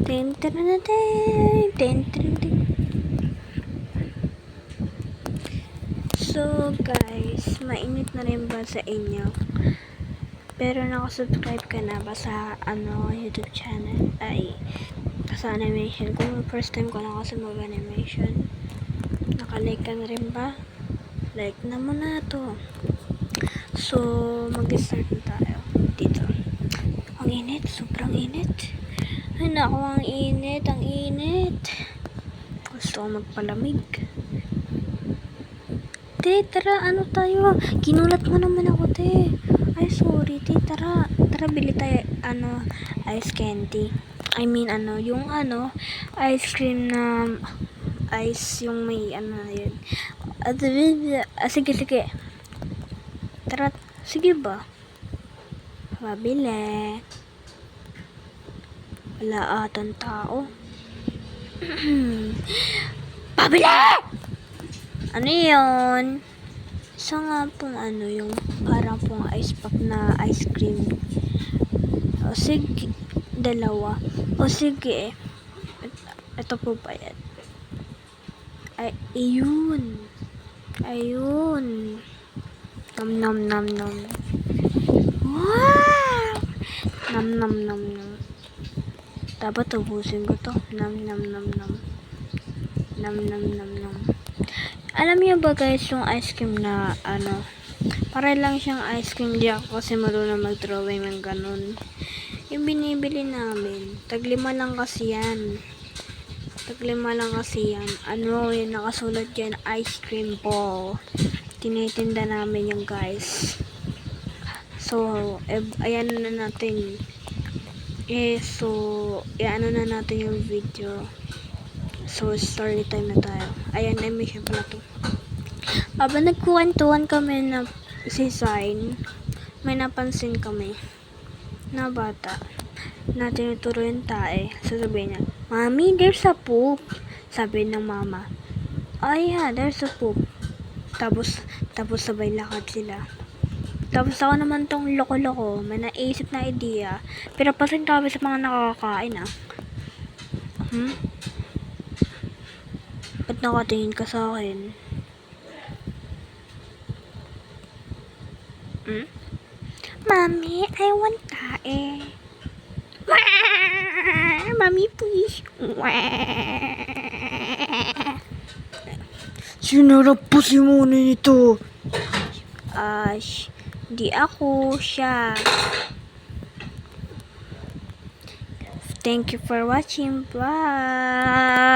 Ten, ten, ten, ten, ten, ten, ten. So guys, mainit na rin ba sa inyo? Pero nakasubscribe ka na ba sa YouTube channel? Ay, sa animation. Kung first time ko na kasi mag-animation, nakalike ka na rin ba? Like na mo na to. So, mag-start na tayo dito. Ang init, sobrang init. Ay naku, ang init. Gusto ko magpalamig. Te, tara, ano tayo? Ginulat mo naman ako, te. Ay, sorry, te, tara. Tara, bili tayo, ice candy. I mean, yung ice cream na, ice, yung may, yun. Sige. Tara, sige ba? Mabili. Wala atang tao. Pabili! Ano yun? Isa nga pong yung parang pong ice pack na ice cream. O sige, dalawa. O sige, ito po ba yan? Ay, ayun. Nom. Wow! Nom. Dapat ubusin ko to. Nom. Alam niyo ba guys, yung ice cream na para lang siyang ice cream, di ako kasi marunong mag-drawing ng ganun. Yung binibili namin, tag-5 lang kasi yan. Yung nakasulat dyan, ice cream ball. Tinitinda namin yung guys. So, ayan na natin. Iano na natin yung video. So, story time na tayo. Ayan, emission pala to. Habang nagkukwentuhan kami na si Sign, may napansin kami na bata na tinuturo yung tae. Sasabihin niya, Mommy, there's a poop. Sabi ng mama, oh yeah, there's a poop. Tapos sabay lakad sila. Tapos ako naman tong loko-loko, may naisip na idea. Pero pasensya sa mga nakakakain Ba't nakatingin ka sa akin? Mommy, I want tae. Mommy, please. Sinarap po si Muna nito. Di ako siya. Thank you for watching. Bye.